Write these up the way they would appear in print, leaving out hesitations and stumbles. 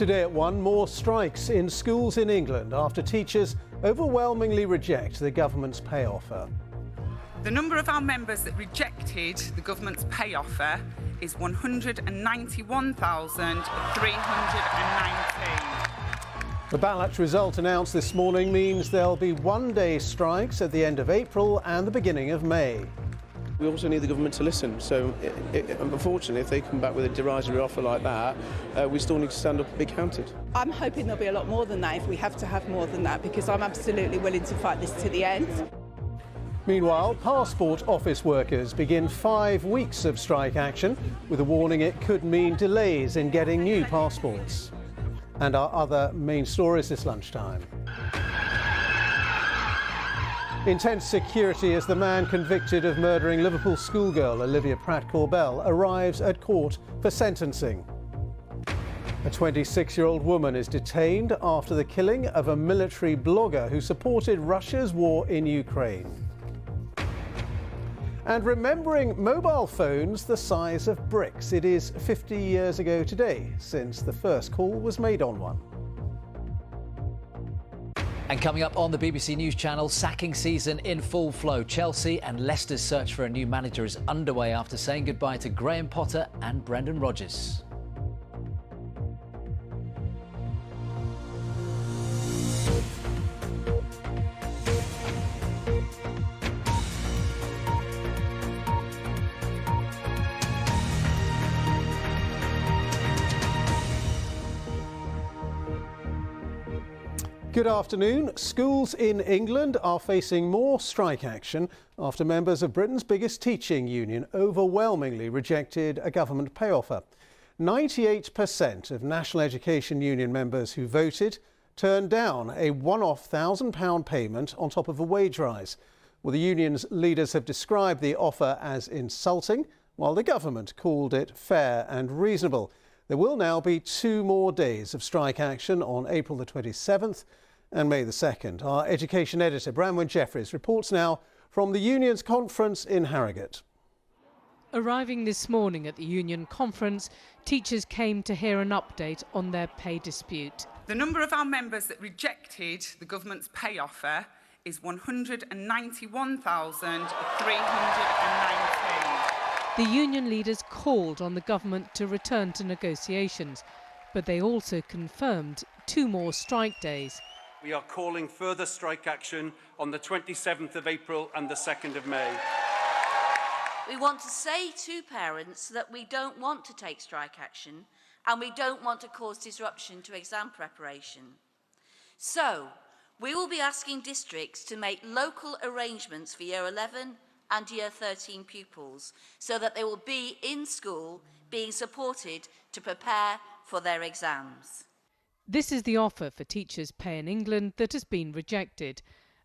Today at 1, more strikes in schools in England after teachers overwhelmingly reject the government's pay offer. The number of our members that rejected the government's pay offer is 191,319. The ballot result announced this morning means there'll be one-day strikes at the end of April and the beginning of May. We also need the government to listen, so unfortunately if they come back with a derisory offer like that, we still need to stand up and be counted. I'm hoping there'll be a lot more than that if we have to have more than that, because I'm absolutely willing to fight this to the end. Meanwhile, passport office workers begin 5 weeks of strike action, with a warning it could mean delays in getting new passports. And our other main stories this lunchtime. Intense security as the man convicted of murdering Liverpool schoolgirl Olivia Pratt-Corbell arrives at court for sentencing. A 26-year-old woman is detained after the killing of a military blogger who supported Russia's war in Ukraine. And remembering mobile phones the size of bricks. It is 50 years ago today since the first call was made on one. And coming up on the BBC News Channel, sacking season in full flow. Chelsea and Leicester's search for a new manager is underway after saying goodbye to Graham Potter and Brendan Rodgers. Good afternoon. Schools in England are facing more strike action after members of Britain's biggest teaching union overwhelmingly rejected a government pay offer. 98% of National Education Union members who voted turned down a one-off £1,000 payment on top of a wage rise. Well, the union's leaders have described the offer as insulting, while the government called it fair and reasonable. There will now be 2 more days of strike action on April the 27th and May the 2nd. Our education editor, Branwen Jeffries, reports now from the union's conference in Harrogate. Arriving this morning at the union conference, teachers came to hear an update on their pay dispute. The number of our members that rejected the government's pay offer is 191,319. The union leaders called on the government to return to negotiations, but they also confirmed 2 more strike days. We are calling further strike action on the 27th of April and the 2nd of May. We want to say to parents that we don't want to take strike action and we don't want to cause disruption to exam preparation. So, we will be asking districts to make local arrangements for Year 11 and Year 13 pupils so that they will be in school being supported to prepare for their exams. This is the offer for teachers' pay in England that has been rejected.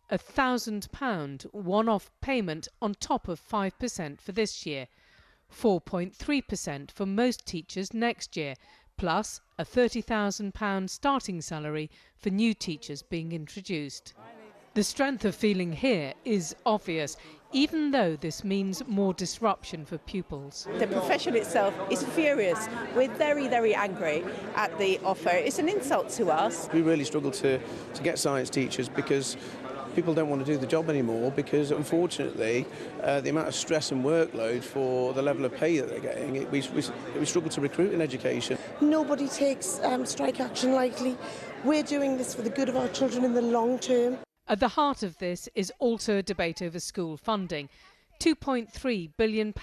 A £1,000 one-off payment on top of 5% for this year, 4.3% for most teachers next year, plus a £30,000 starting salary for new teachers being introduced. The strength of feeling here is obvious, even though this means more disruption for pupils. The profession itself is furious. We're very, very angry at the offer. It's an insult to us. We really struggle to get science teachers because people don't want to do the job anymore because, unfortunately, the amount of stress and workload for the level of pay that they're getting, we struggle to recruit in education. Nobody takes strike action lightly. We're doing this for the good of our children in the long term. At the heart of this is also a debate over school funding. £2.3 billion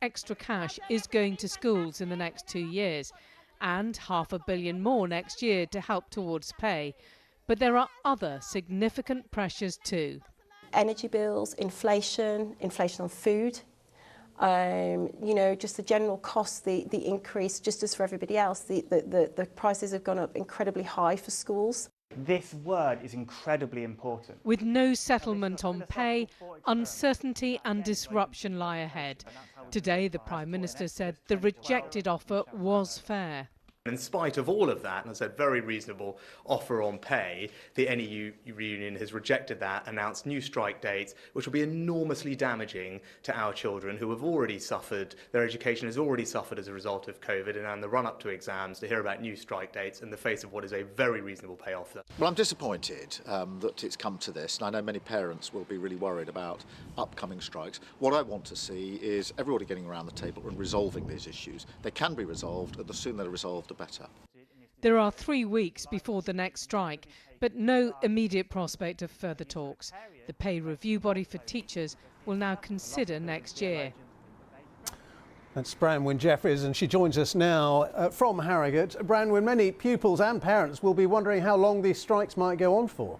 extra cash is going to schools in the next 2 years, and £500 million more next year to help towards pay. But there are other significant pressures too. Energy bills, inflation on food, just the general cost, the increase, just as for everybody else, the prices have gone up incredibly high for schools. This word is incredibly important. With no settlement on pay, uncertainty and disruption lie ahead. Today, the Prime Minister said the rejected offer was fair. In spite of all of that, and I said very reasonable offer on pay, the NEU union has rejected that, announced new strike dates, which will be enormously damaging to our children who have already suffered, their education has already suffered as a result of COVID, and in the run-up to exams, to hear about new strike dates in the face of what is a very reasonable pay offer. Well, I'm disappointed that it's come to this, and I know many parents will be really worried about upcoming strikes. What I want to see is everybody getting around the table and resolving these issues. They can be resolved, and the sooner they're resolved, better. There are 3 weeks before the next strike, but no immediate prospect of further talks. The pay review body for teachers will now consider next year. That's Branwen Jeffries, and she joins us now from Harrogate. Branwen, many pupils and parents will be wondering how long these strikes might go on for.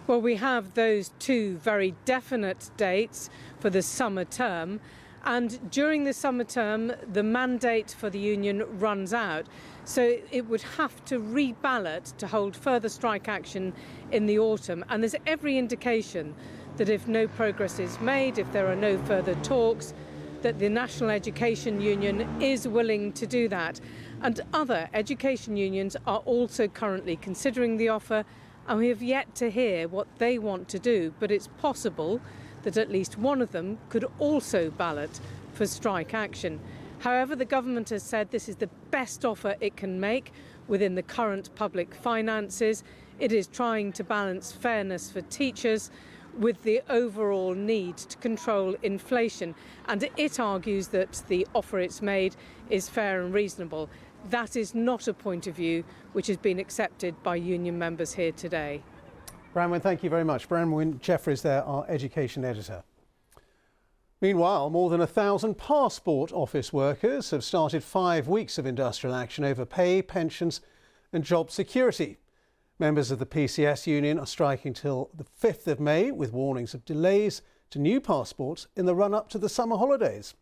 Well, we have those 2 very definite dates for the summer term. And during the summer term, the mandate for the union runs out. So it would have to reballot to hold further strike action in the autumn. And there's every indication that if no progress is made, if there are no further talks, that the National Education Union is willing to do that. And other education unions are also currently considering the offer, and we have yet to hear what they want to do. But it's possible that at least one of them could also ballot for strike action. However, the government has said this is the best offer it can make within the current public finances. It is trying to balance fairness for teachers with the overall need to control inflation. And it argues that the offer it's made is fair and reasonable. That is not a point of view which has been accepted by union members here today. Branwen, thank you very much. Branwen Jeffries there, our education editor. Meanwhile, more than 1,000 passport office workers have started 5 weeks of industrial action over pay, pensions and job security. Members of the PCS union are striking till the 5th of May with warnings of delays to new passports in the run-up to the summer holidays.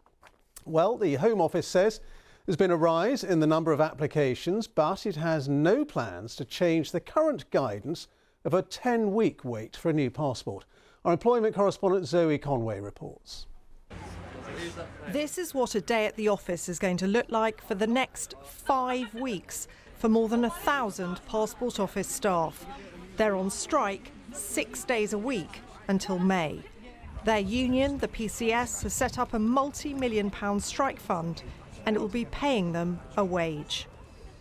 Well, the Home Office says there's been a rise in the number of applications, but it has no plans to change the current guidance of a 10-week wait for a new passport. Our employment correspondent Zoe Conway reports. This is what a day at the office is going to look like for the next 5 weeks for more than 1,000 passport office staff. They're on strike 6 days a week until May. Their union, the PCS, has set up a multi-million-pound strike fund, and it will be paying them a wage.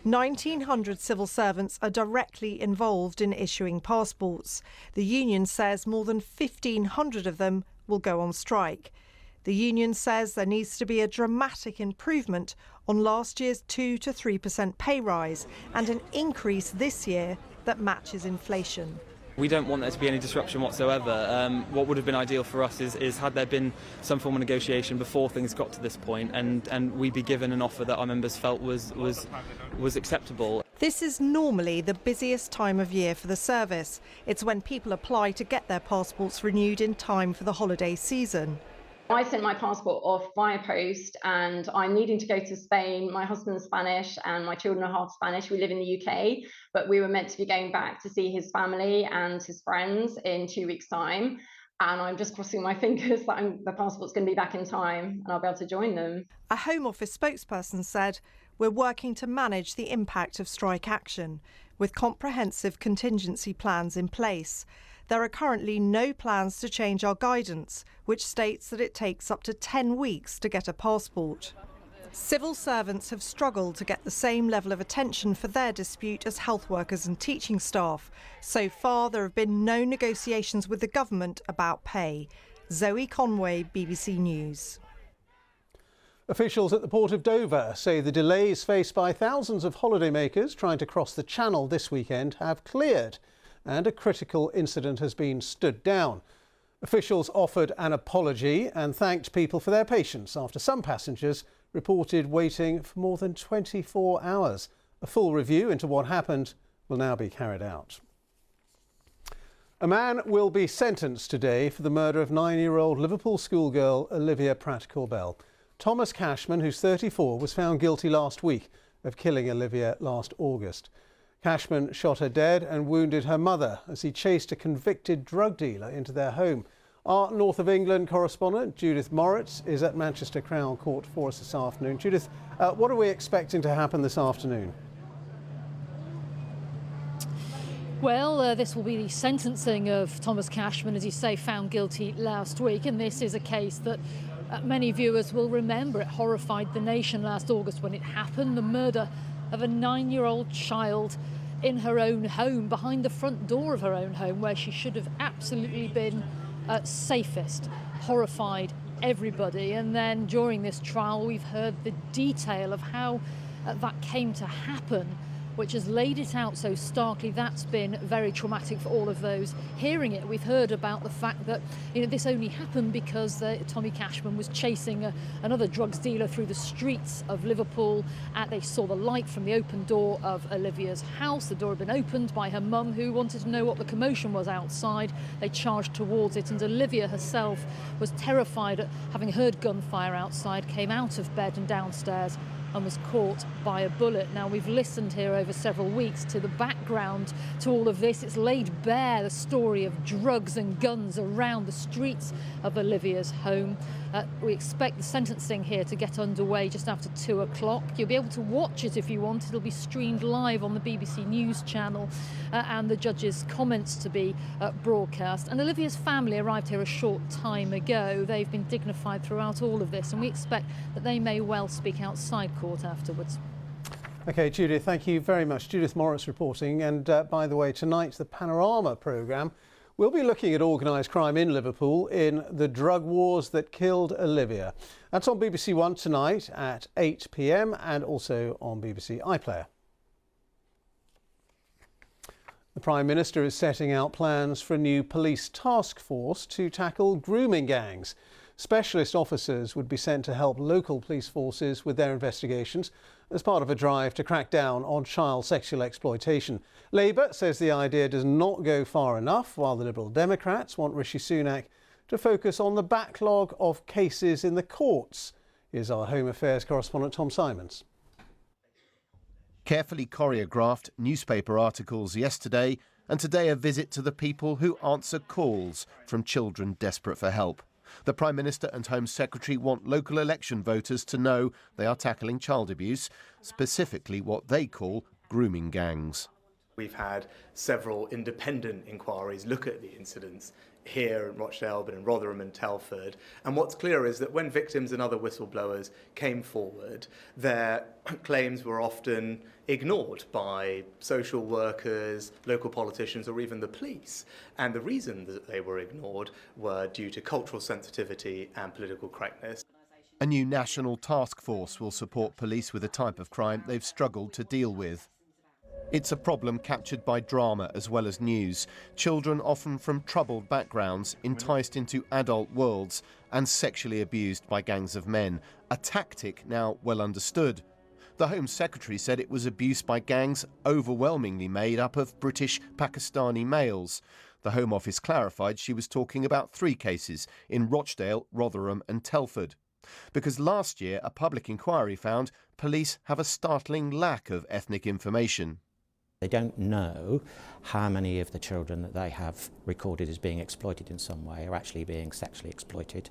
1,900 civil servants are directly involved in issuing passports. The union says more than 1,500 of them will go on strike. The union says there needs to be a dramatic improvement on last year's 2 to 3% pay rise and an increase this year that matches inflation. We don't want there to be any disruption whatsoever. What would have been ideal for us is had there been some form of negotiation before things got to this point, and we'd be given an offer that our members felt was acceptable. This is normally the busiest time of year for the service. It's when people apply to get their passports renewed in time for the holiday season. I sent my passport off via post, and I'm needing to go to Spain. My husband's Spanish and my children are half Spanish. We live in the UK, but we were meant to be going back to see his family and his friends in 2 weeks' time. And I'm just crossing my fingers that the passport's going to be back in time and I'll be able to join them. A Home Office spokesperson said, "We're working to manage the impact of strike action with comprehensive contingency plans in place. There are currently no plans to change our guidance, which states that it takes up to 10 weeks to get a passport." Civil servants have struggled to get the same level of attention for their dispute as health workers and teaching staff. So far, there have been no negotiations with the government about pay. Zoe Conway, BBC News. Officials at the Port of Dover say the delays faced by thousands of holidaymakers trying to cross the Channel this weekend have cleared, and a critical incident has been stood down. Officials offered an apology and thanked people for their patience after some passengers reported waiting for more than 24 hours. A full review into what happened will now be carried out. A man will be sentenced today for the murder of 9-year-old Liverpool schoolgirl Olivia Pratt-Corbell. Thomas Cashman, who's 34, was found guilty last week of killing Olivia last August. Cashman shot her dead and wounded her mother as he chased a convicted drug dealer into their home. Our North of England correspondent, Judith Moritz, is at Manchester Crown Court for us this afternoon. Judith, what are we expecting to happen this afternoon? Well, this will be the sentencing of Thomas Cashman, as you say, found guilty last week. And this is a case that many viewers will remember. It horrified the nation last August when it happened. The murder of a 9-year-old child in her own home, behind the front door of her own home, where she should have absolutely been safest. Horrified everybody. And then during this trial, we've heard the detail of how that came to happen, which has laid it out so starkly. That's been very traumatic for all of those hearing it. We've heard about the fact that this only happened because Tommy Cashman was chasing another drugs dealer through the streets of Liverpool. They saw the light from the open door of Olivia's house. The door had been opened by her mum, who wanted to know what the commotion was outside. They charged towards it, and Olivia herself was terrified at having heard gunfire outside, came out of bed and downstairs and was caught by a bullet. Now, we've listened here over several weeks to the background to all of this. It's laid bare the story of drugs and guns around the streets of Olivia's home. We expect the sentencing here to get underway just after 2 o'clock. You'll be able to watch it if you want. It'll be streamed live on the BBC News channel and the judge's comments to be broadcast. And Olivia's family arrived here a short time ago. They've been dignified throughout all of this, and we expect that they may well speak outside court afterwards. OK, Judith, thank you very much. Judith Morris reporting. And by the way, tonight the Panorama programme will be looking at organised crime in Liverpool in the drug wars that killed Olivia. That's on BBC One tonight at 8 p.m. and also on BBC iPlayer. The Prime Minister is setting out plans for a new police task force to tackle grooming gangs. Specialist officers would be sent to help local police forces with their investigations as part of a drive to crack down on child sexual exploitation. Labour says the idea does not go far enough, while the Liberal Democrats want Rishi Sunak to focus on the backlog of cases in the courts. Here's our Home Affairs correspondent Tom Simons. Carefully choreographed newspaper articles yesterday, and today a visit to the people who answer calls from children desperate for help. The Prime Minister and Home Secretary want local election voters to know they are tackling child abuse, specifically what they call grooming gangs. We've had several independent inquiries look at the incidents here in Rochdale, but in Rotherham and Telford. And what's clear is that when victims and other whistleblowers came forward, their claims were often ignored by social workers, local politicians, or even the police. And the reason that they were ignored were due to cultural sensitivity and political correctness. A new national task force will support police with a type of crime they've struggled to deal with. It's a problem captured by drama as well as news. Children, often from troubled backgrounds, enticed into adult worlds and sexually abused by gangs of men. A tactic now well understood. The Home Secretary said it was abuse by gangs overwhelmingly made up of British Pakistani males. The Home Office clarified she was talking about 3 cases in Rochdale, Rotherham and Telford. Because last year a public inquiry found police have a startling lack of ethnic information. They don't know how many of the children that they have recorded as being exploited in some way are actually being sexually exploited.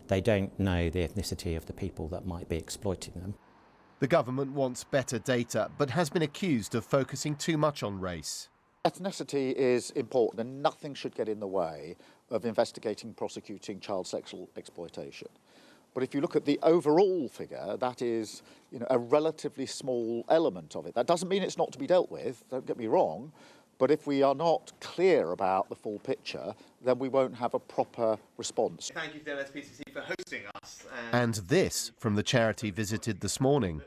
They don't know the ethnicity of the people that might be exploiting them. The government wants better data, but has been accused of focusing too much on race. Ethnicity is important and nothing should get in the way of investigating, prosecuting child sexual exploitation. But if you look at the overall figure, that is, a relatively small element of it. That doesn't mean it's not to be dealt with, don't get me wrong, but if we are not clear about the full picture, then we won't have a proper response. Thank you to the LSPCC for hosting us. And this from the charity visited this morning.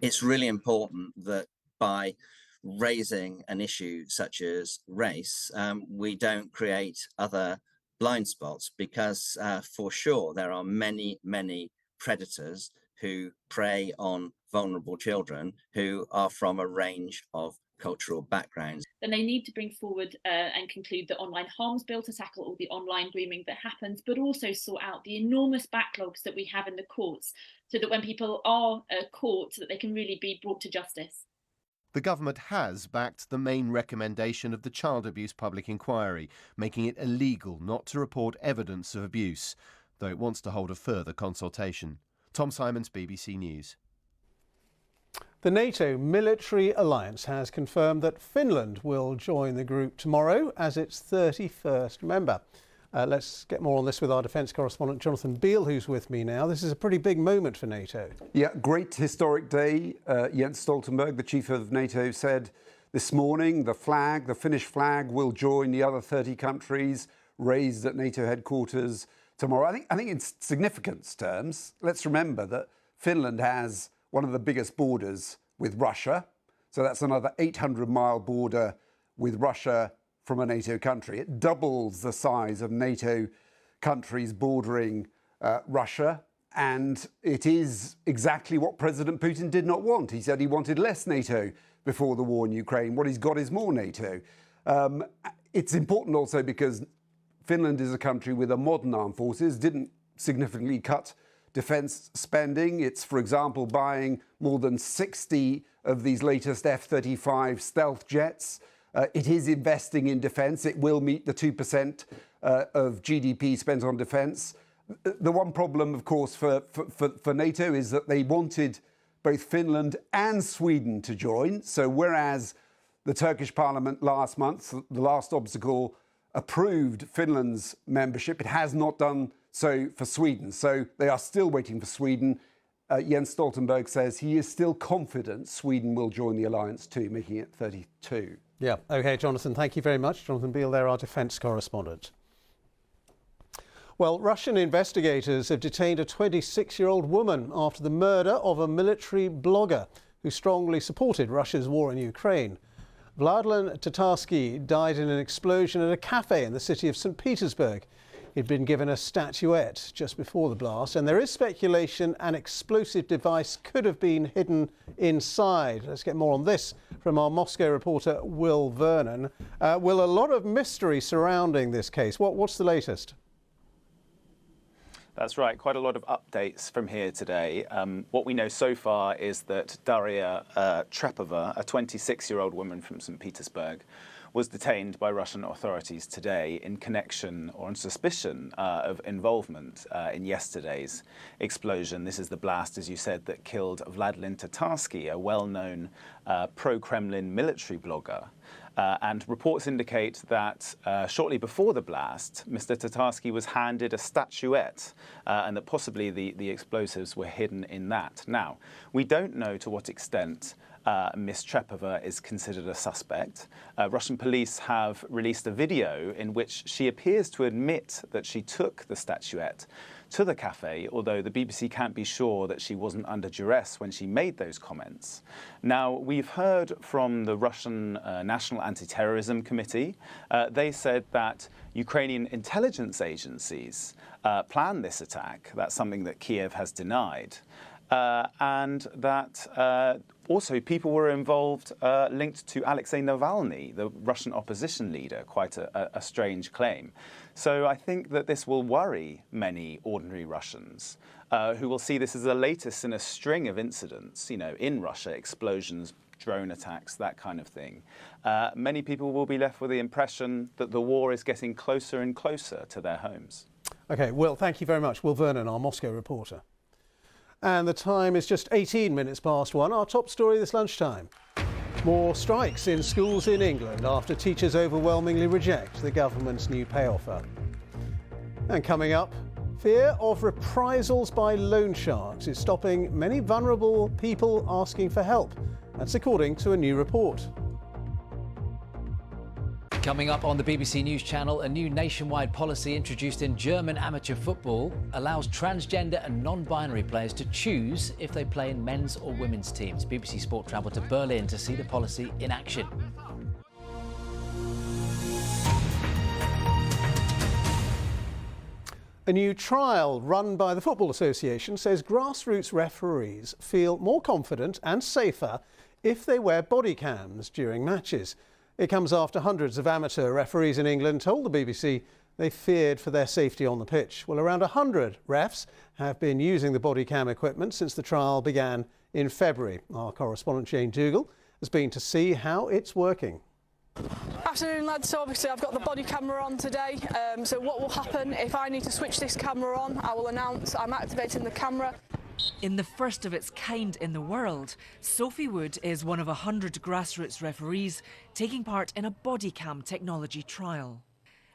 It's really important that by raising an issue such as race, we don't create other blind spots, because for sure there are many predators who prey on vulnerable children who are from a range of cultural backgrounds. Then they need to bring forward and conclude the online harms bill to tackle all the online grooming that happens, but also sort out the enormous backlogs that we have in the courts, so that when people are caught, that they can really be brought to justice. The government has backed the main recommendation of the Child Abuse Public Inquiry, making it illegal not to report evidence of abuse, though it wants to hold a further consultation. Tom Simons, BBC News. The NATO military alliance has confirmed that Finland will join the group tomorrow as its 31st member. Let's get more on this with our defence correspondent Jonathan Beale, who's with me now. This is a pretty big moment for NATO. Yeah, great historic day. Jens Stoltenberg, the chief of NATO, said this morning the Finnish flag, will join the other 30 countries raised at NATO headquarters tomorrow. I think in significance terms, let's remember that Finland has one of the biggest borders with Russia. So that's another 800-mile border with Russia from a NATO country. It doubles the size of NATO countries bordering Russia. And it is exactly what President Putin did not want. He said he wanted less NATO before the war in Ukraine. What he's got is more NATO. It's important also because Finland is a country with a modern armed forces, didn't significantly cut defence spending. It's, for example, buying more than 60 of these latest F-35 stealth jets. It is investing in defence. It will meet the 2% of GDP spent on defence. The one problem, of course, for NATO is that they wanted both Finland and Sweden to join. So whereas the Turkish parliament last month, the last obstacle, approved Finland's membership, it has not done so for Sweden. So they are still waiting for Sweden. Jens Stoltenberg says he is still confident Sweden will join the alliance too, making it 32. Yeah, OK, Jonathan, thank you very much. Jonathan Beale there, our defence correspondent. Well, Russian investigators have detained a 26-year-old woman after the murder of a military blogger who strongly supported Russia's war in Ukraine. Vladlen Tatarsky died in an explosion at a cafe in the city of St. Petersburg. He'd been given a statuette just before the blast, and there is speculation an explosive device could have been hidden inside. Let's get more on this from our Moscow reporter, Will Vernon. Will, a lot of mystery surrounding this case. What's the latest? That's right, quite a lot of updates from here today. What we know so far is that Daria Trepova, a 26-year-old woman from St. Petersburg, was detained by Russian authorities today in connection or on suspicion of involvement in yesterday's explosion. This is the blast, as you said, that killed Vladlen Tatarsky, a well-known pro-Kremlin military blogger. And reports indicate that shortly before the blast, Mr. Tatarsky was handed a statuette and that possibly the explosives were hidden in that. Now, we don't know to what extent Ms. Trepova is considered a suspect. Russian police have released a video in which she appears to admit that she took the statuette to the cafe, although the BBC can't be sure that she wasn't under duress when she made those comments. Now, we've heard from the Russian National Anti-Terrorism Committee. They said that Ukrainian intelligence agencies planned this attack. That's something that Kiev has denied. And that also people were involved linked to Alexei Navalny, the Russian opposition leader, quite a strange claim. So I think that this will worry many ordinary Russians who will see this as the latest in a string of incidents, in Russia, explosions, drone attacks, that kind of thing. Many people will be left with the impression that the war is getting closer and closer to their homes. OK, Will, thank you very much. Will Vernon, our Moscow reporter. And the time is just 18 minutes past 1. Our top story this lunchtime. More strikes in schools in England after teachers overwhelmingly reject the government's new pay offer. And coming up, fear of reprisals by loan sharks is stopping many vulnerable people asking for help. That's according to a new report. Coming up on the BBC News Channel, a new nationwide policy introduced in German amateur football allows transgender and non-binary players to choose if they play in men's or women's teams. BBC Sport travelled to Berlin to see the policy in action. A new trial run by the Football Association says grassroots referees feel more confident and safer if they wear body cams during matches. It comes after hundreds of amateur referees in England told the BBC they feared for their safety on the pitch. Well, around 100 refs have been using the body cam equipment since the trial began in February. Our correspondent Jane Dougal has been to see how it's working. Afternoon, lads. So obviously I've got the body camera on today. So what will happen if I need to switch this camera on? I will announce I'm activating the camera. In the first of its kind in the world, Sophie Wood is one of 100 grassroots referees taking part in a body cam technology trial.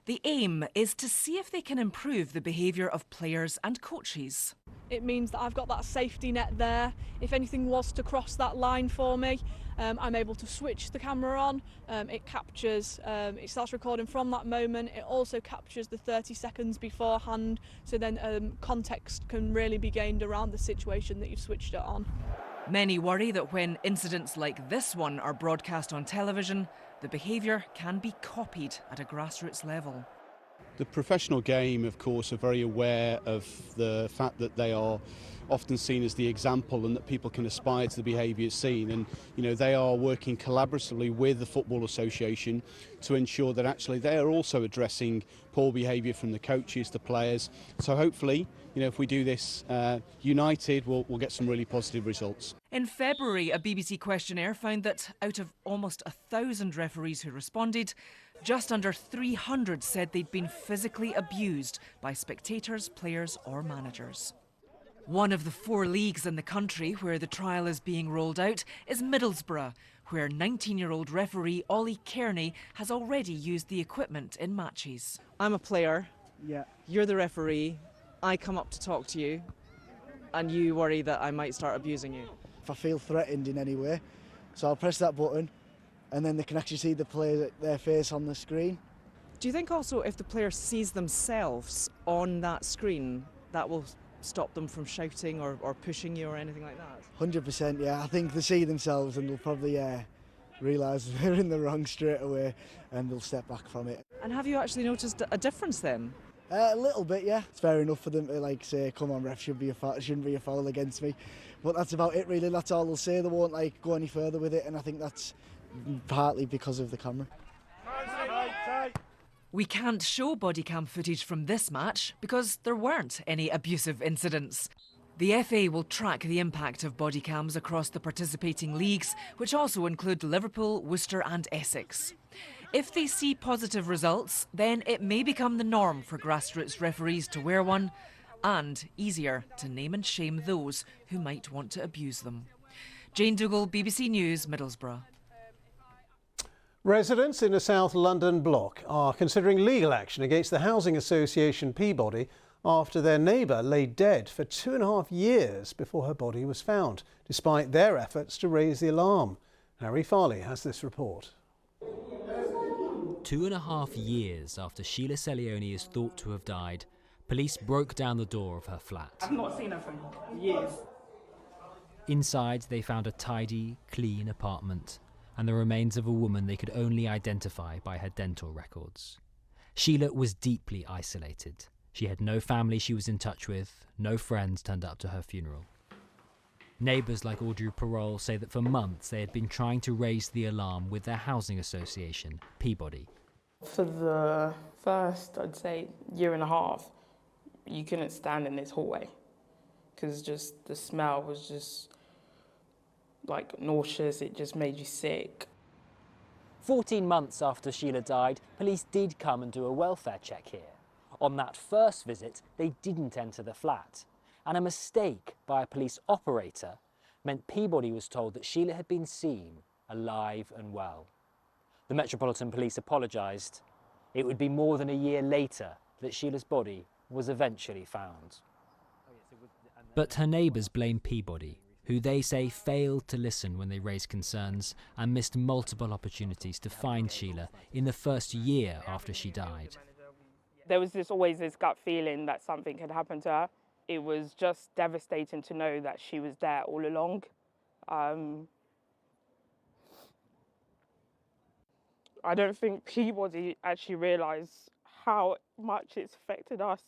The aim is to see if they can improve the behaviour of players and coaches. It means that I've got that safety net there. If anything was to cross that line for me, I'm able to switch the camera on. It captures, it starts recording from that moment. It also captures the 30 seconds beforehand, so then context can really be gained around the situation that you've switched it on. Many worry that when incidents like this one are broadcast on television, the behaviour can be copied at a grassroots level. The professional game, of course, are very aware of the fact that they are often seen as the example and that people can aspire to the behaviours seen. And, you know, they are working collaboratively with the Football Association to ensure that actually they are also addressing poor behaviour from the coaches, the players. So hopefully, you know, if we do this united, we'll get some really positive results. In February, a BBC questionnaire found that out of almost 1,000 referees who responded, just under 300 said they'd been physically abused by spectators, players or managers. One of the 4 leagues in the country where the trial is being rolled out is Middlesbrough, where 19-year-old referee Ollie Kearney has already used the equipment in matches. I'm a player, you're the referee, I come up to talk to you, and you worry that I might start abusing you. If I feel threatened in any way, so I'll press that button and then they can actually see the player, their face on the screen. Do you think also if the player sees themselves on that screen, that will stop them from shouting or pushing you or anything like that? 100%, yeah. I think they see themselves and they'll probably realise they're in the wrong straight away and they'll step back from it. And have you actually noticed a difference then? A little bit, yeah. It's fair enough for them to like say, come on ref, shouldn't be a foul against me. But that's about it really, that's all they'll say. They won't like go any further with it, and I think that's partly because of the camera. We can't show body cam footage from this match because there weren't any abusive incidents. The FA will track the impact of body cams across the participating leagues, which also include Liverpool, Worcester and Essex. If they see positive results, then it may become the norm for grassroots referees to wear one, and easier to name and shame those who might want to abuse them. Jane Dougal, BBC News, Middlesbrough. Residents in a South London block are considering legal action against the housing association Peabody after their neighbour lay dead for 2.5 years before her body was found, despite their efforts to raise the alarm. Harry Farley has this report. 2.5 years after Sheila Celioni is thought to have died, police broke down the door of her flat. I've not seen her for years. Inside, they found a tidy, clean apartment and the remains of a woman they could only identify by her dental records. Sheila was deeply isolated. She had no family she was in touch with, no friends turned up to her funeral. Neighbours like Audrey Parole say that for months they had been trying to raise the alarm with their housing association, Peabody. For the first, I'd say, 1.5 years, you couldn't stand in this hallway because just the smell was just like nauseous, it just made you sick. 14 months after Sheila died, police did come and do a welfare check here. On that first visit, they didn't enter the flat, and a mistake by a police operator meant Peabody was told that Sheila had been seen alive and well. The Metropolitan Police apologised. It would be more than a year later that Sheila's body was eventually found. But her neighbours blame Peabody, who they say failed to listen when they raised concerns and missed multiple opportunities to find Sheila in the first year after she died. There was always this gut feeling that something had happened to her. It was just devastating to know that she was there all along. I don't think Peabody actually realised how much it's affected us.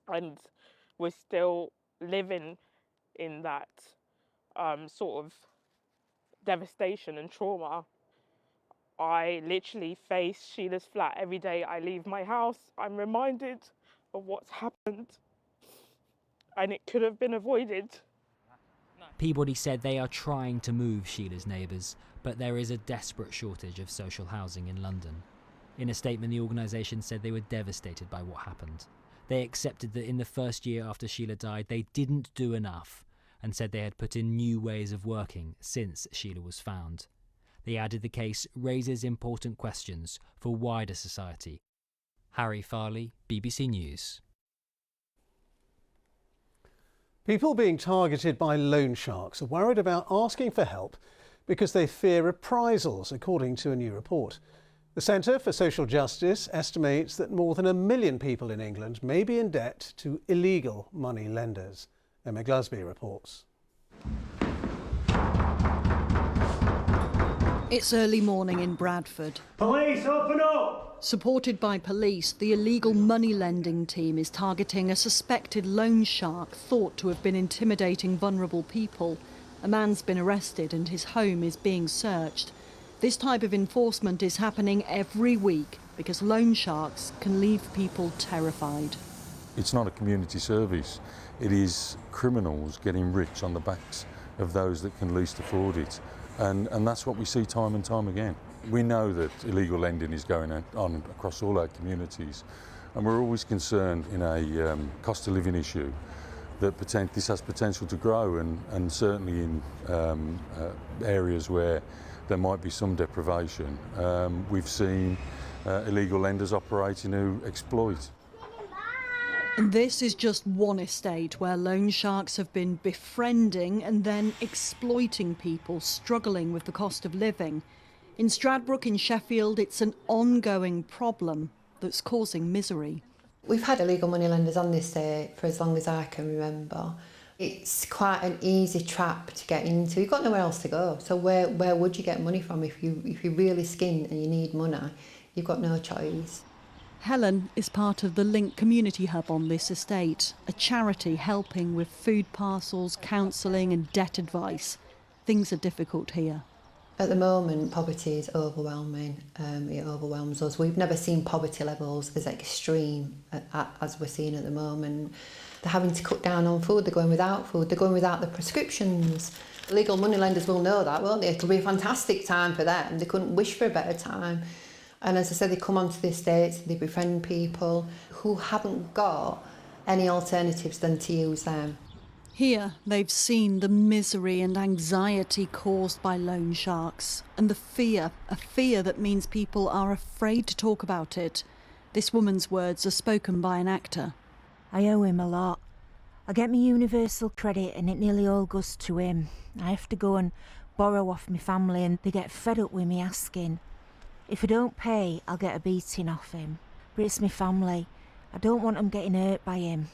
And we're still living in that sort of devastation and trauma. I literally face Sheila's flat every day I leave my house. I'm reminded of what's happened, and it could have been avoided. Peabody said they are trying to move Sheila's neighbours, but there is a desperate shortage of social housing in London. In a statement, the organisation said they were devastated by what happened. They accepted that in the first year after Sheila died, they didn't do enough, and said they had put in new ways of working since Sheila was found. They added the case raises important questions for wider society. Harry Farley, BBC News. People being targeted by loan sharks are worried about asking for help because they fear reprisals, according to a new report. The Centre for Social Justice estimates that more than 1 million people in England may be in debt to illegal money lenders. Emma Glasby reports. It's early morning in Bradford. Police, open up! Supported by police, the illegal money lending team is targeting a suspected loan shark thought to have been intimidating vulnerable people. A man's been arrested and his home is being searched. This type of enforcement is happening every week because loan sharks can leave people terrified. It's not a community service. It is criminals getting rich on the backs of those that can least afford it. And that's what we see time and time again. We know that illegal lending is going on across all our communities, and we're always concerned in a cost of living issue that this has potential to grow, and certainly in areas where there might be some deprivation. We've seen illegal lenders operating who exploit. And this is just one estate where loan sharks have been befriending and then exploiting people struggling with the cost of living. In Stradbroke in Sheffield, it's an ongoing problem that's causing misery. We've had illegal money lenders on this estate for as long as I can remember. It's quite an easy trap to get into. You've got nowhere else to go. So where would you get money from if you're really skint and you need money? You've got no choice. Helen is part of the Link Community Hub on this estate, a charity helping with food parcels, counselling and debt advice. Things are difficult here. At the moment, poverty is overwhelming. It overwhelms us. We've never seen poverty levels as extreme as we're seeing at the moment. They're having to cut down on food. They're going without food. They're going without the prescriptions. Legal money lenders will know that, won't they? It'll be a fantastic time for them. They couldn't wish for a better time. And as I said, they come onto the estates, they befriend people who haven't got any alternatives than to use them. Here, they've seen the misery and anxiety caused by loan sharks and the fear, a fear that means people are afraid to talk about it. This woman's words are spoken by an actor. I owe him a lot. I get my universal credit and it nearly all goes to him. I have to go and borrow off my family and they get fed up with me asking. If I don't pay, I'll get a beating off him. But it's my family. I don't want them getting hurt by him.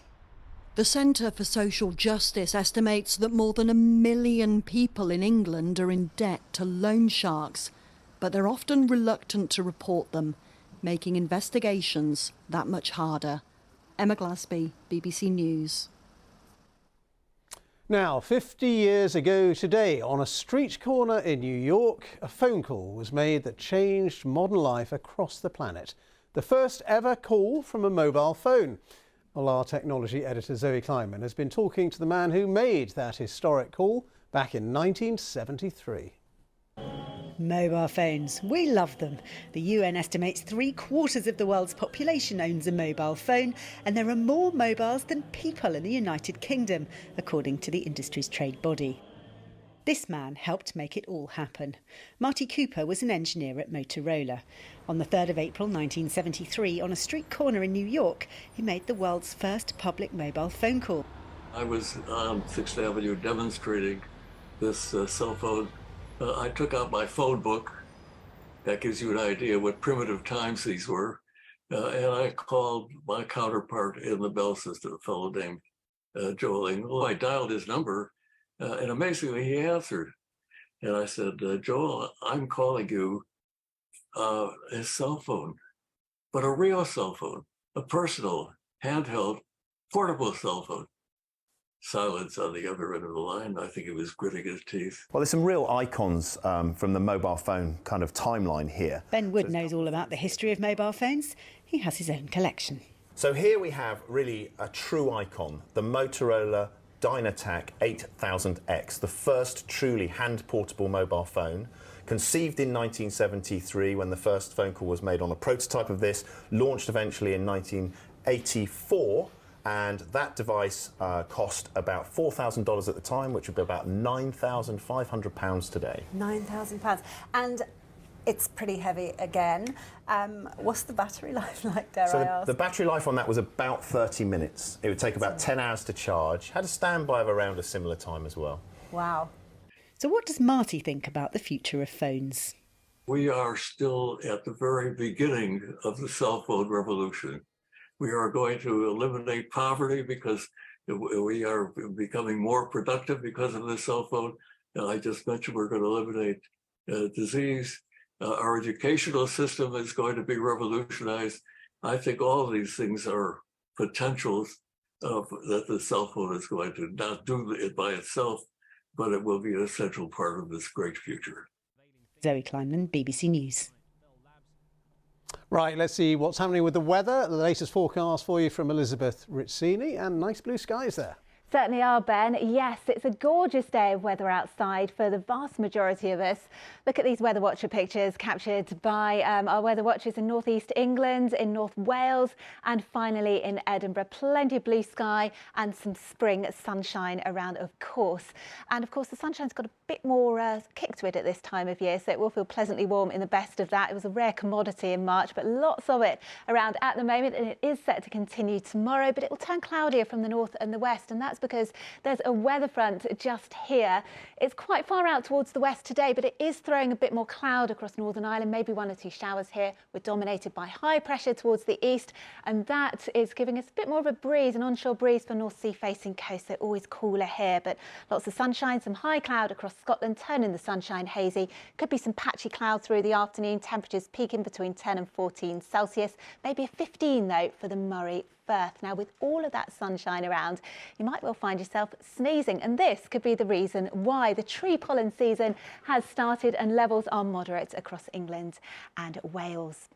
The Centre for Social Justice estimates that more than 1 million people in England are in debt to loan sharks, but they're often reluctant to report them, making investigations that much harder. Emma Glasby, BBC News. Now, 50 years ago today, on a street corner in New York, a phone call was made that changed modern life across the planet. The first ever call from a mobile phone. Well, our technology editor Zoe Kleinman has been talking to the man who made that historic call back in 1973. Mobile phones. We love them. The UN estimates 3/4 of the world's population owns a mobile phone, and there are more mobiles than people in the United Kingdom, according to the industry's trade body. This man helped make it all happen. Marty Cooper was an engineer at Motorola. On the 3rd of April 1973, on a street corner in New York, he made the world's first public mobile phone call. I was on 6th Avenue demonstrating this cell phone. I took out my phone book. That gives you an idea what primitive times these were. And I called my counterpart in the Bell system, a fellow named Joel Engel. I dialed his number, and amazingly, he answered. And I said, Joel, I'm calling you a cell phone, but a real cell phone, a personal, handheld, portable cell phone. Silence on the other end of the line. I think he was gritting his teeth. Well, there's some real icons from the mobile phone kind of timeline here. Ben Wood knows all about the history of mobile phones. He has his own collection. So here we have really a true icon, the Motorola Dynatac 8000X, the first truly hand-portable mobile phone. Conceived in 1973 when the first phone call was made on a prototype of this, launched eventually in 1984, and that device cost about $4,000 at the time, which would be about £9,500 today. £9,000. And it's pretty heavy again. What's the battery life like, dare I ask? The battery life on that was about 30 minutes. It would take about 10 hours to charge. Had a standby of around a similar time as well. Wow. So what does Marty think about the future of phones? We are still at the very beginning of the cell phone revolution. We are going to eliminate poverty because we are becoming more productive because of the cell phone. I just mentioned we're going to eliminate disease. Our educational system is going to be revolutionized. I think all of these things are potentials that the cell phone is going to not do it by itself, but it will be an essential part of this great future. Zoe Kleinman, BBC News. Right, let's see what's happening with the weather. The latest forecast for you from Elizabeth Rizzini, and nice blue skies there. Certainly are, Ben. Yes, it's a gorgeous day of weather outside for the vast majority of us. Look at these Weather Watcher pictures captured by our weather watchers in North East England, in North Wales, and finally in Edinburgh. Plenty of blue sky and some spring sunshine around, of course. And of course, the sunshine's got a bit more kick to it at this time of year, so it will feel pleasantly warm in the best of that. It was a rare commodity in March, but lots of it around at the moment, and it is set to continue tomorrow, but it will turn cloudier from the north and the west, and that's because there's a weather front just here. It's quite far out towards the west today, but it is throwing a bit more cloud across Northern Ireland, maybe 1 or 2 showers here. We're dominated by high pressure towards the east, and that is giving us a bit more of a breeze, an onshore breeze for North Sea facing coast, so always cooler here, but lots of sunshine, some high cloud across Scotland, turning the sunshine hazy. Could be some patchy cloud through the afternoon, temperatures peaking between 10 and 14 Celsius, maybe a 15 though for the Moray Firth. Now, with all of that sunshine around, you might well find yourself sneezing, and this could be the reason why. The tree pollen season has started and levels are moderate across England and Wales.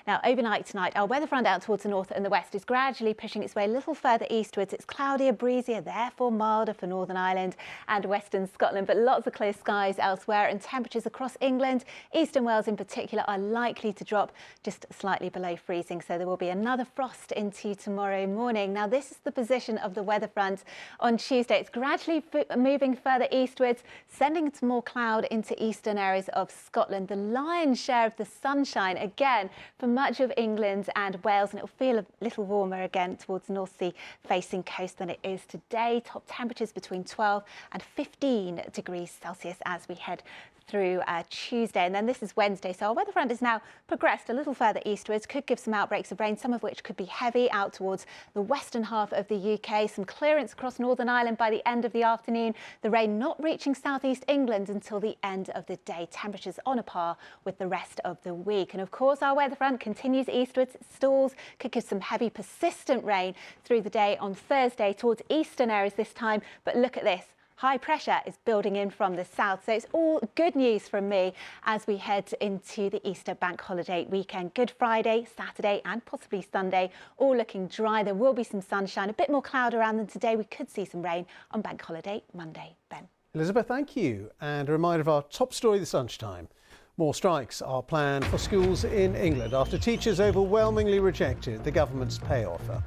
Now, overnight tonight, our weather front out towards the north and the west is gradually pushing its way a little further eastwards. It's cloudier, breezier, therefore milder for Northern Ireland and western Scotland, but lots of clear skies elsewhere, and temperatures across England, eastern Wales in particular, are likely to drop just slightly below freezing. So there will be another frost into tomorrow morning. Now, this is the position of the weather front on Tuesday. It's gradually moving further eastwards, sending some more cloud into eastern areas of Scotland. The lion's share of the sunshine, again, for much of England and Wales, and it will feel a little warmer again towards North Sea facing coast than it is today. Top temperatures between 12 and 15 degrees Celsius as we head through Tuesday, and then this is Wednesday. So our weather front has now progressed a little further eastwards, could give some outbreaks of rain, some of which could be heavy out towards the western half of the UK. Some clearance across Northern Ireland by the end of the afternoon. The rain not reaching southeast England until the end of the day. Temperatures on a par with the rest of the week. And of course, our weather front continues eastwards, stalls, could give some heavy persistent rain through the day on Thursday towards eastern areas this time. But look at this. High pressure is building in from the south, so it's all good news from me as we head into the Easter bank holiday weekend. Good Friday, Saturday and possibly Sunday, all looking dry. There will be some sunshine, a bit more cloud around than today. We could see some rain on bank holiday Monday. Ben. Elizabeth, thank you. And a reminder of our top story this lunchtime. More strikes are planned for schools in England after teachers overwhelmingly rejected the government's pay offer.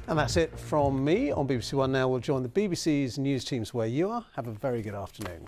And that's it from me on BBC One Now. We'll join the BBC's news teams where you are. Have a very good afternoon.